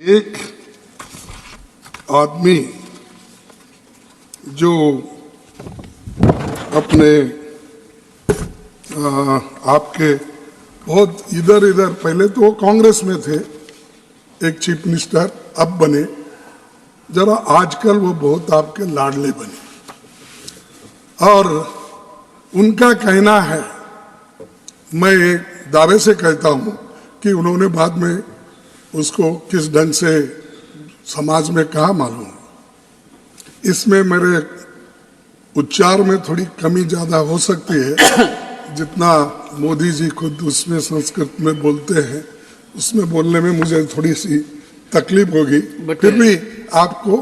एक आदमी जो अपने आपके बहुत इधर इधर, पहले तो वो कांग्रेस में थे, एक चीफ मिनिस्टर अब बने, जरा आजकल वो बहुत आपके लाडले बने। और उनका कहना है, मैं एक दावे से कहता हूं कि उन्होंने बाद में उसको किस ढंग से समाज में कहा मालूम, इसमें मेरे उच्चार में थोड़ी कमी ज्यादा हो सकती है। जितना मोदी जी खुद उसमें संस्कृत में बोलते हैं, उसमें बोलने में मुझे थोड़ी सी तकलीफ होगी, फिर भी आपको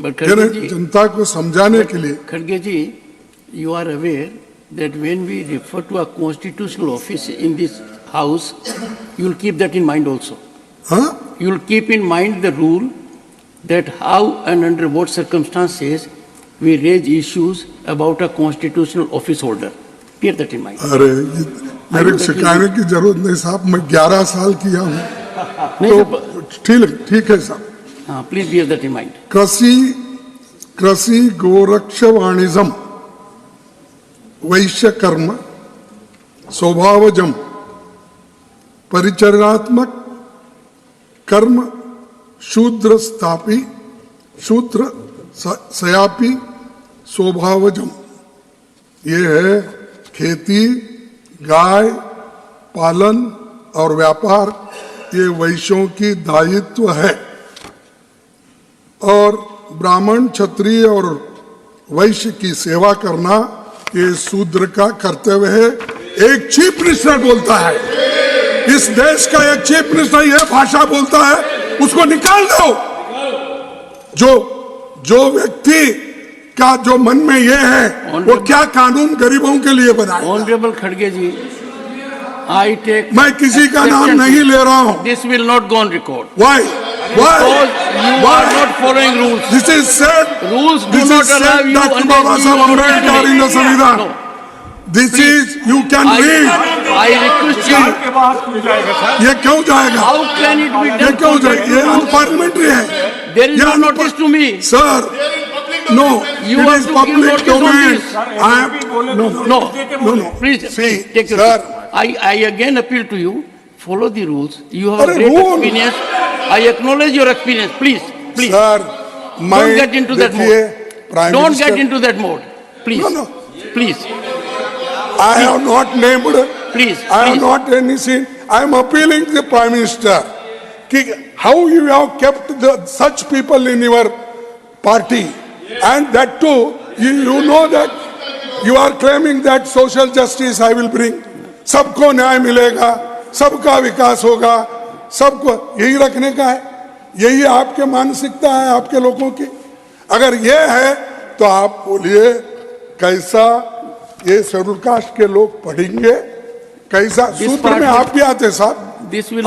जनता को समझाने के लिए। खड़गे जी, you are aware that when we refer to a constitutional office in this house, you will keep that in mind also. You will keep in mind the rule that how and under what circumstances we raise issues about a constitutional office holder. Keep that in mind. अरे मेरे सिखाने की जरूरत नहीं साहब, मैं 11 साल किया हूँ, तो ठीक है साहब। हाँ, please bear that in mind. कृषि गोरक्ष वाणिज्यम वैश्य कर्म स्वभावजम परिचर्यात्मक कर्म शूद्र स्थापी शूद्र सयापी स्वभावजम। ये है खेती, गाय पालन और व्यापार, ये वैश्यों की दायित्व है। और ब्राह्मण क्षत्रिय और वैश्य की सेवा करना ये शूद्र का कर्तव्य है। एक चीफ मिनिस्टर बोलता है, इस देश का एक चीफ मिनिस्टर यह भाषा बोलता है, उसको निकाल दो। जो व्यक्ति का जो मन में ये है, वो क्या कानून गरीबों के लिए बनाए। ऑनरेबल खड़गे जी, I take मैं किसी का नाम नहीं ले रहा हूँ। This will not go on record. Why? Because you are not following rules. This is said. Rules do not allow you Dr. Baba Saheb Ambedkar in the Samvidhan. This is, you can read. I request you. ये क्यों जाएगा? How can it be done? ये क्यों जाएगा? ये unparliamentary है। There is no notice to me. Sir, no. You it have is to give public notice on domain. this. I am no. Please, See, take your sir. seat. I again appeal to you. Follow the rules. You have Arre, great rule. experience. I acknowledge your experience. Please. Sir, Don't get into that mode. Don't get into that mode. Please. No. Please. I have not named. Please. I have not anything. I am appealing to the Prime Minister. How you have kept such people in your party, and that too, you know that you are claiming that social justice I will bring. सबको न्याय मिलेगा, सबका विकास होगा, सबको यही रखने का है। यही आपके मानसिकता है आपके लोगों की। अगर ये है तो आप बोलिए कैसा ये शेड्यूल कास्ट के लोग पढ़ेंगे, कैसा सूत्र में आप भी आते साहब।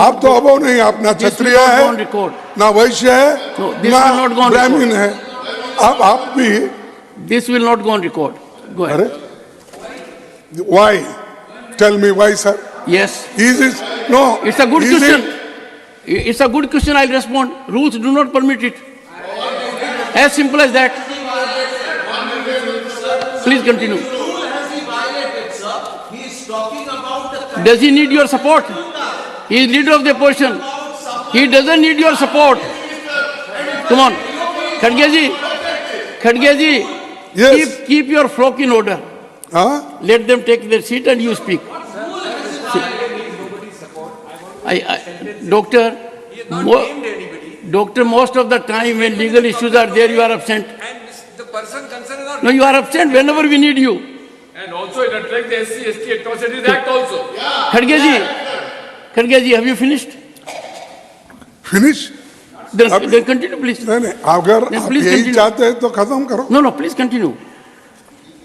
आप तो अबो नहीं, आप ना क्षत्रिय है, ना वैश्य है, ना ब्राह्मण है, आप भी। This will not go on record. Go ahead. Why? Tell me why, sir. Yes. Is it? No. It's a good question. It's a good question. I'll respond. Rules do not permit it. As simple as that. Please continue. Does he need your support? He is leader of the opposition. He doesn't need your support. Come on. Khadge ji, yes. Keep your flock in order. Let them take their seat and you speak. Doctor, most of the time when legal issues are there, you are absent. And the person concerned is not. No, you are absent whenever we need you. And also it reflects the SC/ST Atrocities Act also. Khadge ji, have you finished? Finish? Then continue, please. नहीं, अगर आप यही चाहते हैं तो खत्म करो। No, please continue.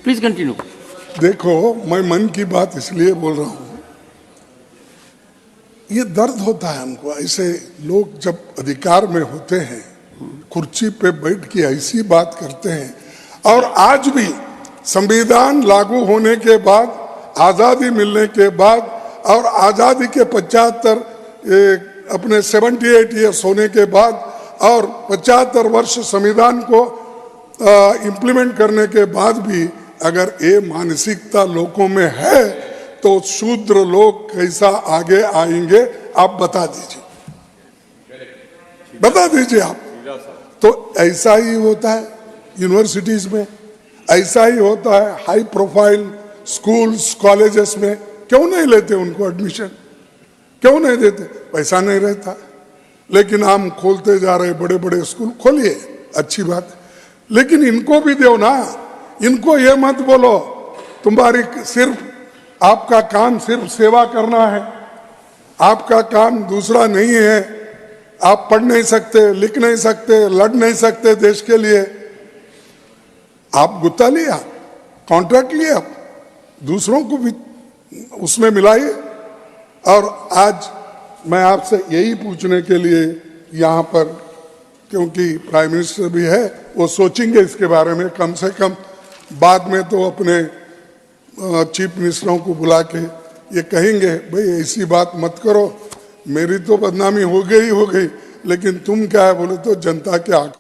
Please continue. देखो, मैं मन की बात इसलिए बोल रहा हूँ, ये दर्द होता है हमको। ऐसे लोग जब अधिकार में होते हैं, कुर्सी पे बैठ के ऐसी बात करते हैं, और आज भी संविधान लागू होने के बाद, आजादी मिलने के बाद और आजादी के 75 अपने 78 ईयर्स होने के बाद और 75 वर्ष संविधान को इम्प्लीमेंट करने के बाद भी अगर ये मानसिकता लोगों में है तो शूद्र लोग कैसा आगे आएंगे आप बता दीजिए, बता दीजिए आप। तो ऐसा ही होता है यूनिवर्सिटीज में, ऐसा ही होता है हाई प्रोफाइल स्कूल्स कॉलेजेस में। क्यों नहीं लेते उनको एडमिशन, क्यों नहीं देते? पैसा नहीं रहता। लेकिन हम खोलते जा रहे बड़े बड़े स्कूल, खोलिए, अच्छी बात है, लेकिन इनको भी दो ना। इनको ये मत बोलो तुम्हारी सिर्फ आपका काम सिर्फ सेवा करना है, आपका काम दूसरा नहीं है, आप पढ़ नहीं सकते, लिख नहीं सकते, लड़ नहीं सकते देश के लिए। आप गुत्ता लिया, कॉन्ट्रैक्ट लिया, दूसरों को भी उसमें मिलाइए। और आज मैं आपसे यही पूछने के लिए यहाँ पर, क्योंकि प्राइम मिनिस्टर भी है, वो सोचेंगे इसके बारे में, कम से कम बाद में तो अपने चीफ मिनिस्टरों को बुला के ये कहेंगे भाई ऐसी बात मत करो, मेरी तो बदनामी हो गई, लेकिन तुम क्या है बोले तो जनता के आंख